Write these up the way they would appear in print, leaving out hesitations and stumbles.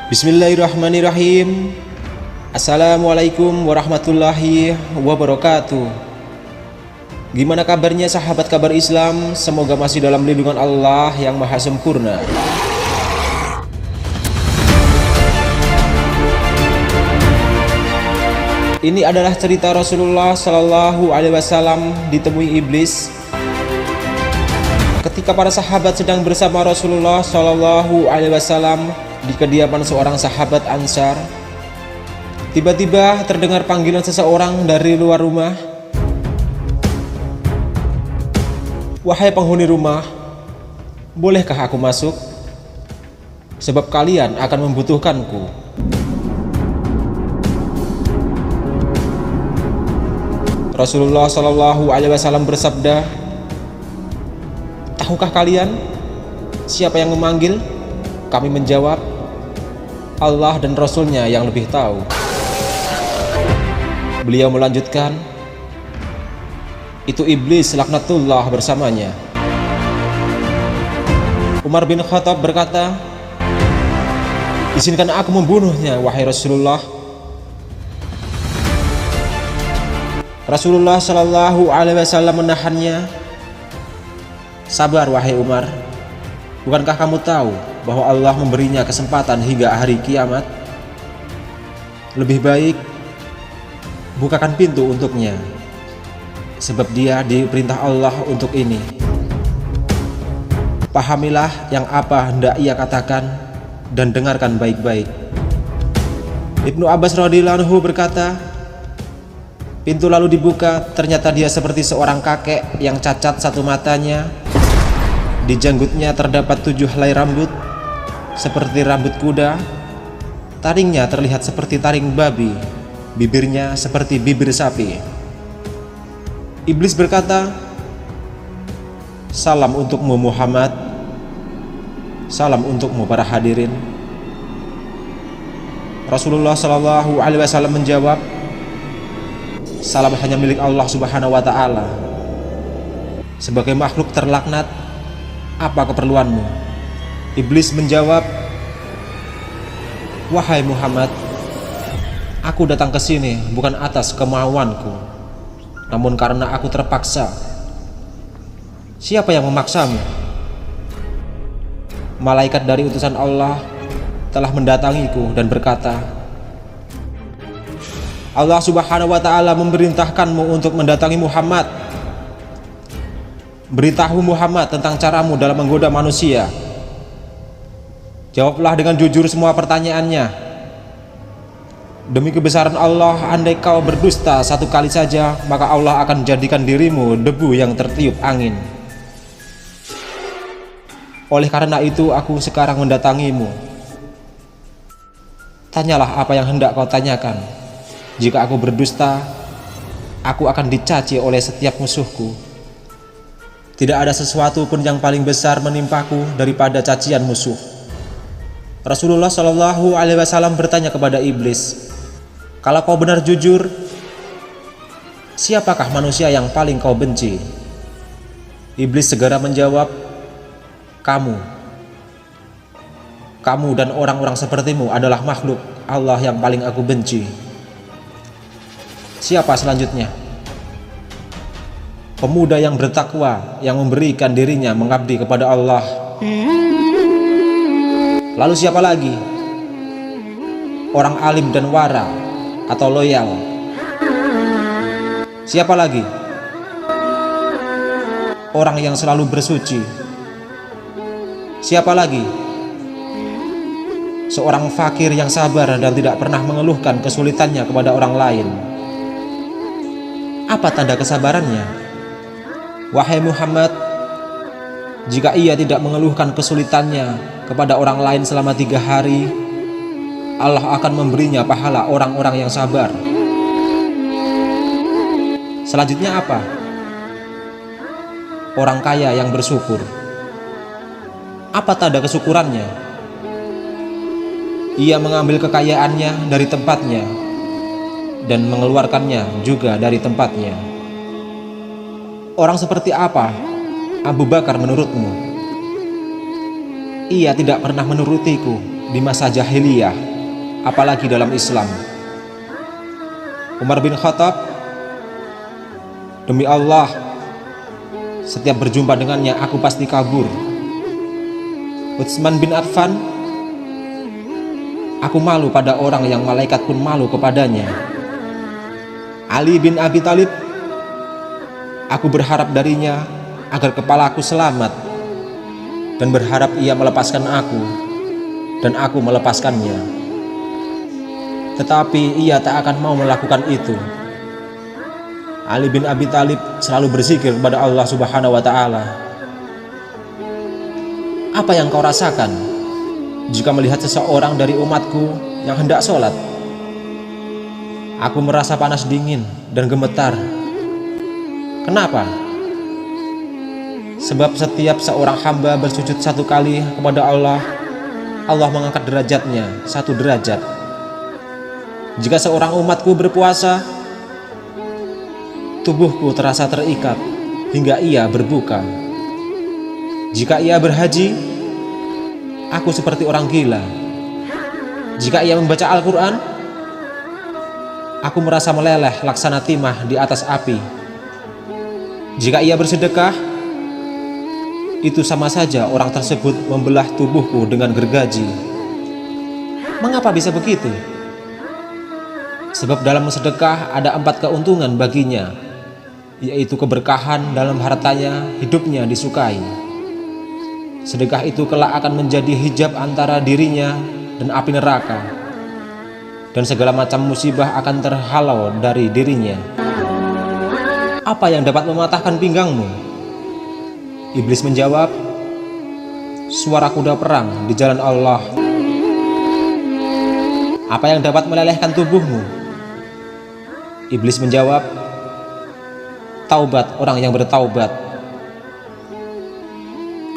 Bismillahirrahmanirrahim. Assalamualaikum warahmatullahi wabarakatuh. Gimana kabarnya sahabat kabar Islam? Semoga masih dalam lindungan Allah yang maha sempurna. Ini adalah cerita Rasulullah Shallallahu Alaihi Wasallam ditemui iblis ketika para sahabat sedang bersama Rasulullah Shallallahu Alaihi Wasallam di kediaman seorang sahabat Ansar. Tiba-tiba terdengar panggilan seseorang dari luar rumah. "Wahai penghuni rumah, bolehkah aku masuk? Sebab kalian akan membutuhkanku." Rasulullah Shallallahu Alaihi Wasallam bersabda, "Tahukah kalian siapa yang memanggil?" Kami menjawab, "Allah dan Rasulnya yang lebih tahu." Beliau melanjutkan, "Itu iblis laknatullah bersamanya." Umar bin Khattab berkata, "Izinkan aku membunuhnya, wahai Rasulullah." Rasulullah Shallallahu Alaihi Wasallam menahannya. "Sabar wahai Umar, bukankah kamu tahu bahwa Allah memberinya kesempatan hingga hari kiamat? Lebih baik bukakan pintu untuknya, sebab dia diperintah Allah untuk ini. Pahamilah yang apa hendak ia katakan dan dengarkan baik-baik." Ibnu Abbas radhiyallahu anhu berkata, pintu lalu dibuka. Ternyata dia seperti seorang kakek yang cacat satu matanya. Di janggutnya terdapat 7 helai rambut seperti rambut kuda. Taringnya terlihat seperti taring babi. Bibirnya seperti bibir sapi. Iblis berkata, "Salam untukmu Muhammad. Salam untukmu para hadirin." Rasulullah Shallallahu Alaihi Wasallam menjawab, "Salam hanya milik Allah Subhanahu wa Ta'ala. Sebagai makhluk terlaknat, apa keperluanmu?" Iblis menjawab, "Wahai Muhammad, aku datang ke sini bukan atas kemauanku, namun karena aku terpaksa." "Siapa yang memaksamu?" "Malaikat dari utusan Allah telah mendatangiku dan berkata, Allah Subhanahu wa Ta'ala memerintahkanmu untuk mendatangi Muhammad. Beritahu Muhammad tentang caramu dalam menggoda manusia. Jawablah dengan jujur semua pertanyaannya. Demi kebesaran Allah, andai kau berdusta satu kali saja, maka Allah akan jadikan dirimu debu yang tertiup angin. Oleh karena itu aku sekarang mendatangimu. Tanyalah apa yang hendak kau tanyakan. Jika aku berdusta, aku akan dicaci oleh setiap musuhku. Tidak ada sesuatu pun yang paling besar menimpaku daripada cacian musuh." Rasulullah Shallallahu Alaihi Wasallam bertanya kepada iblis, "Kalau kau benar jujur, siapakah manusia yang paling kau benci?" Iblis segera menjawab, "Kamu. Kamu dan orang-orang sepertimu adalah makhluk Allah yang paling aku benci." "Siapa selanjutnya?" "Pemuda yang bertakwa, yang memberikan dirinya mengabdi kepada Allah." "Lalu siapa lagi?" "Orang alim dan wara atau loyal." "Siapa lagi?" "Orang yang selalu bersuci." "Siapa lagi?" "Seorang fakir yang sabar dan tidak pernah mengeluhkan kesulitannya kepada orang lain." "Apa tanda kesabarannya?" "Wahai Muhammad, jika ia tidak mengeluhkan kesulitannya kepada orang lain selama 3 hari, Allah akan memberinya pahala orang-orang yang sabar." "Selanjutnya apa?" "Orang kaya yang bersyukur." "Apa tanda kesyukurannya?" "Ia mengambil kekayaannya dari tempatnya dan mengeluarkannya juga dari tempatnya." "Orang seperti apa Abu Bakar menurutmu?" "Ia tidak pernah menurutiku di masa jahiliyah, apalagi dalam Islam. Umar bin Khattab, demi Allah, setiap berjumpa dengannya aku pasti kabur. Utsman bin Affan, aku malu pada orang yang malaikat pun malu kepadanya. Ali bin Abi Thalib, aku berharap darinya agar kepalaku selamat dan berharap ia melepaskan aku dan aku melepaskannya. Tetapi ia tak akan mau melakukan itu. Ali bin Abi Thalib selalu berzikir kepada Allah Subhanahu wa Ta'ala. Apa yang kau rasakan jika melihat seseorang dari umatku yang hendak sholat? Aku merasa panas dingin dan gemetar. Kenapa? Sebab setiap seorang hamba bersujud satu kali kepada Allah, Allah mengangkat derajatnya 1 derajat. Jika seorang umatku berpuasa, tubuhku terasa terikat hingga ia berbuka. Jika ia berhaji, aku seperti orang gila. Jika ia membaca Al-Quran, aku merasa meleleh laksana timah di atas api. Jika ia bersedekah, itu sama saja orang tersebut membelah tubuhku dengan gergaji. Mengapa bisa begitu? Sebab dalam sedekah ada 4 keuntungan baginya, yaitu keberkahan dalam hartanya, hidupnya disukai. Sedekah itu kelak akan menjadi hijab antara dirinya dan api neraka, dan segala macam musibah akan terhalau dari dirinya. Apa yang dapat mematahkan pinggangmu? Iblis menjawab, suara kuda perang di jalan Allah. Apa yang dapat melelehkan tubuhmu? Iblis menjawab, taubat orang yang bertaubat.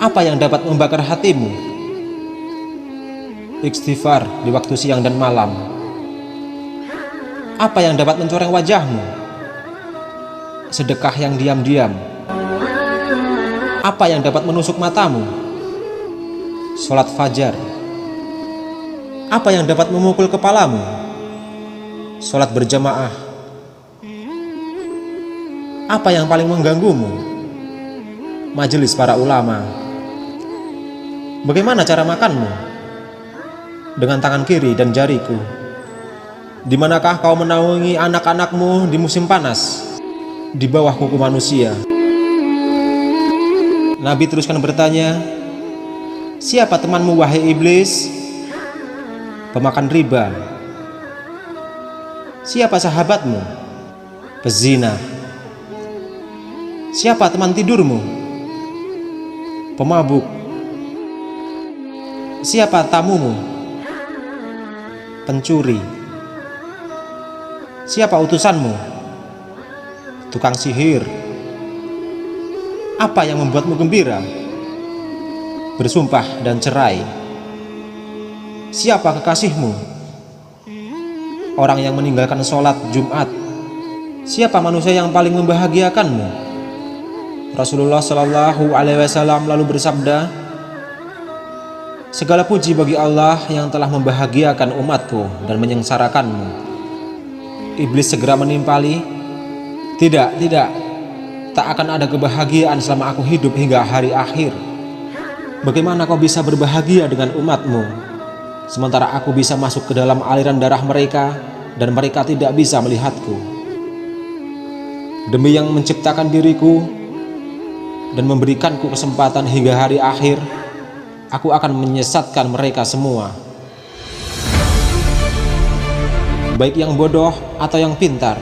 Apa yang dapat membakar hatimu? Istighfar di waktu siang dan malam. Apa yang dapat mencoreng wajahmu? Sedekah yang diam-diam. Apa yang dapat menusuk matamu? Sholat fajar. Apa yang dapat memukul kepalamu? Sholat berjamaah. Apa yang paling mengganggumu? Majelis para ulama. Bagaimana cara makanmu? Dengan tangan kiri dan jariku. Di manakah kau menaungi anak-anakmu di musim panas? Di bawah kuku manusia. Nabi teruskan bertanya, siapa temanmu wahai iblis? Pemakan riba. Siapa sahabatmu? Pezina. Siapa teman tidurmu? Pemabuk. Siapa tamumu? Pencuri. Siapa utusanmu? Tukang sihir. Apa yang membuatmu gembira? Bersumpah dan cerai. Siapa kekasihmu? Orang yang meninggalkan sholat Jumat. Siapa manusia yang paling membahagiakanmu? Rasulullah Shallallahu Alaihi Wasallam lalu bersabda, segala puji bagi Allah yang telah membahagiakan umatku dan menyengsarakanmu. Iblis segera menimpali, tidak, tak akan ada kebahagiaan selama aku hidup hingga hari akhir. Bagaimana kau bisa berbahagia dengan umatmu, sementara aku bisa masuk ke dalam aliran darah mereka dan mereka tidak bisa melihatku? Demi yang menciptakan diriku dan memberikanku kesempatan hingga hari akhir, aku akan menyesatkan mereka semua. Baik yang bodoh atau yang pintar,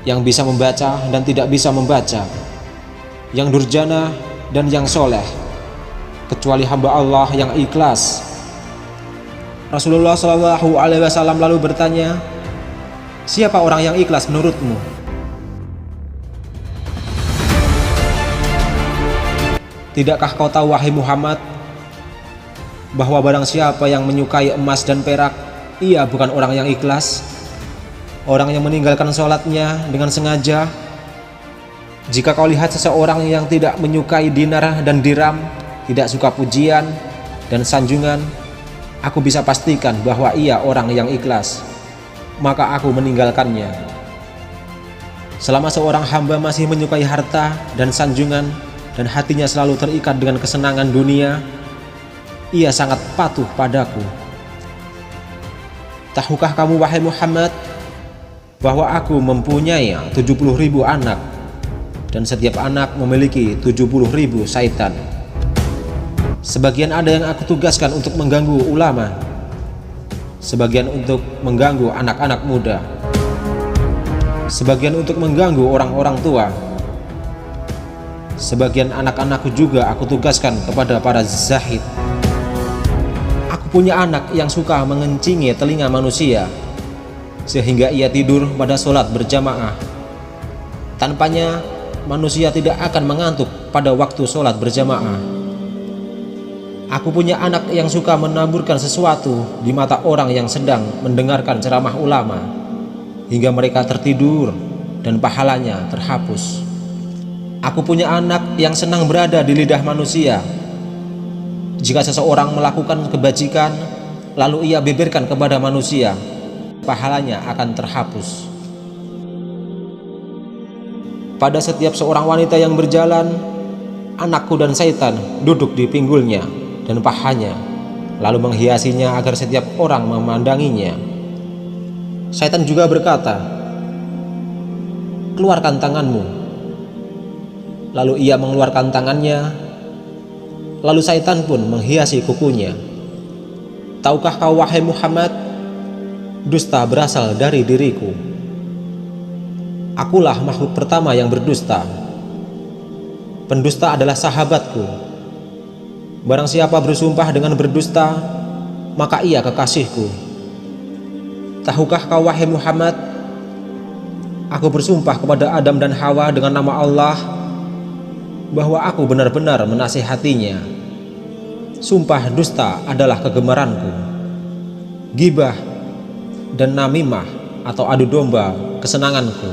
yang bisa membaca dan tidak bisa membaca, yang durjana dan yang soleh, kecuali hamba Allah yang ikhlas. Rasulullah Shallallahu Alaihi Wasallam lalu bertanya, siapa orang yang ikhlas menurutmu? Tidakkah kau tahu wahai Muhammad, bahwa barang siapa yang menyukai emas dan perak, ia bukan orang yang ikhlas. Orang yang meninggalkan sholatnya dengan sengaja. Jika kau lihat seseorang yang tidak menyukai dinar dan dirham, tidak suka pujian dan sanjungan, aku bisa pastikan bahwa ia orang yang ikhlas, maka aku meninggalkannya. Selama seorang hamba masih menyukai harta dan sanjungan dan hatinya selalu terikat dengan kesenangan dunia, ia sangat patuh padaku. Tahukah kamu wahai Muhammad, bahwa aku mempunyai 70.000 anak, dan setiap anak memiliki 70.000 syaitan. Sebagian ada yang aku tugaskan untuk mengganggu ulama, sebagian untuk mengganggu anak-anak muda, sebagian untuk mengganggu orang-orang tua, sebagian anak-anakku juga aku tugaskan kepada para zahid. Aku punya anak yang suka mengencingi telinga manusia, sehingga ia tidur pada sholat berjamaah. Tanpanya manusia tidak akan mengantuk pada waktu sholat berjamaah. Aku punya anak yang suka menaburkan sesuatu di mata orang yang sedang mendengarkan ceramah ulama, hingga mereka tertidur dan pahalanya terhapus. Aku punya anak yang senang berada di lidah manusia. Jika seseorang melakukan kebajikan lalu ia beberkan kepada manusia, pahalanya akan terhapus. Pada setiap seorang wanita yang berjalan, anakku dan syaitan duduk di pinggulnya dan pahanya, lalu menghiasinya agar setiap orang memandanginya. Syaitan juga berkata, "Keluarkan tanganmu." Lalu ia mengeluarkan tangannya, lalu syaitan pun menghiasi kukunya. Tahukah kau wahai Muhammad, dusta berasal dari diriku. Akulah makhluk pertama yang berdusta. Pendusta adalah sahabatku. Barang siapa bersumpah dengan berdusta, maka ia kekasihku. Tahukah kau wahai Muhammad, aku bersumpah kepada Adam dan Hawa dengan nama Allah, bahwa aku benar-benar menasihatinya. Sumpah dusta adalah kegemaranku. Gibah dan namimah atau adu domba kesenanganku.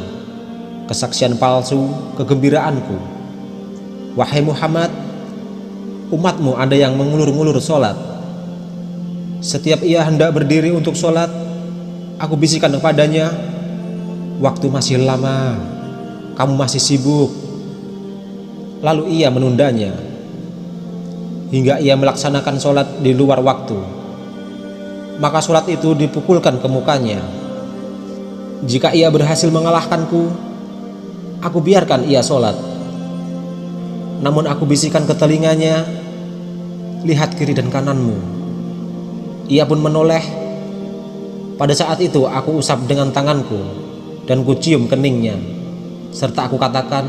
Kesaksian palsu kegembiraanku. Wahai Muhammad, umatmu ada yang mengulur-ngulur sholat. Setiap ia hendak berdiri untuk sholat, aku bisikan kepadanya, "Waktu masih lama, kamu masih sibuk." Lalu ia menundanya hingga ia melaksanakan sholat di luar waktu. Maka sholat itu dipukulkan ke mukanya. Jika ia berhasil mengalahkanku, aku biarkan ia sholat. Namun aku bisikan ke telinganya, "Lihat kiri dan kananmu." Ia pun menoleh. Pada saat itu aku usap dengan tanganku dan kucium keningnya, serta aku katakan,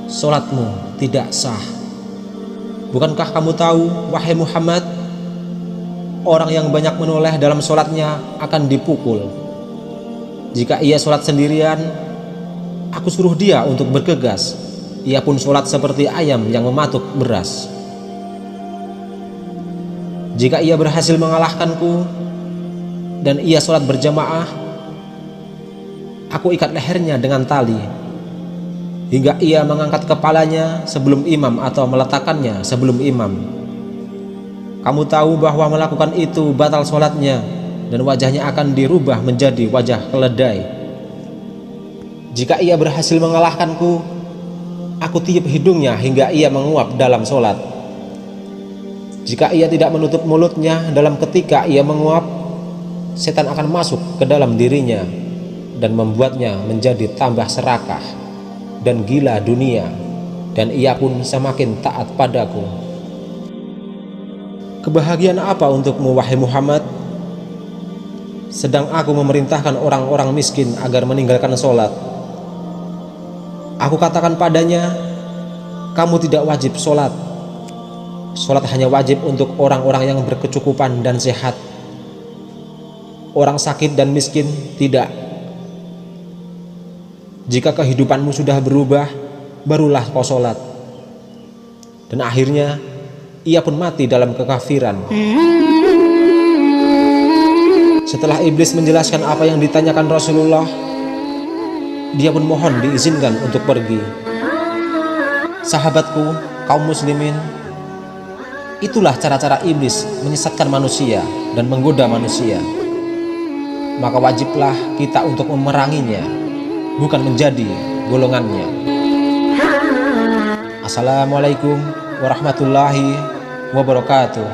"Sholatmu tidak sah." Bukankah kamu tahu wahai Muhammad, orang yang banyak menoleh dalam sholatnya akan dipukul. Jika ia sholat sendirian, aku suruh dia untuk bergegas. Ia pun sholat seperti ayam yang mematuk beras. Jika ia berhasil mengalahkanku dan ia sholat berjamaah, aku ikat lehernya dengan tali hingga ia mengangkat kepalanya sebelum imam atau meletakkannya sebelum imam. Kamu tahu bahwa melakukan itu batal sholatnya dan wajahnya akan dirubah menjadi wajah keledai. Jika ia berhasil mengalahkanku, aku tiup hidungnya hingga ia menguap dalam sholat. Jika ia tidak menutup mulutnya dalam ketika ia menguap, setan akan masuk ke dalam dirinya dan membuatnya menjadi tambah serakah dan gila dunia, dan ia pun semakin taat padaku. Kebahagiaan apa untukmu wahai Muhammad, sedang aku memerintahkan orang-orang miskin agar meninggalkan sholat. Aku katakan padanya, kamu tidak wajib sholat. Sholat hanya wajib untuk orang-orang yang berkecukupan dan sehat. Orang sakit dan miskin tidak. Jika kehidupanmu sudah berubah, barulah kau sholat. Dan akhirnya ia pun mati dalam kekafiran. Setelah iblis menjelaskan apa yang ditanyakan Rasulullah, dia pun mohon diizinkan untuk pergi. Sahabatku, kaum muslimin, Itulah cara-cara iblis menyesatkan manusia dan menggoda manusia. Maka wajiblah kita untuk memeranginya, bukan menjadi golongannya. Assalamualaikum warahmatullahi wabarakatuh.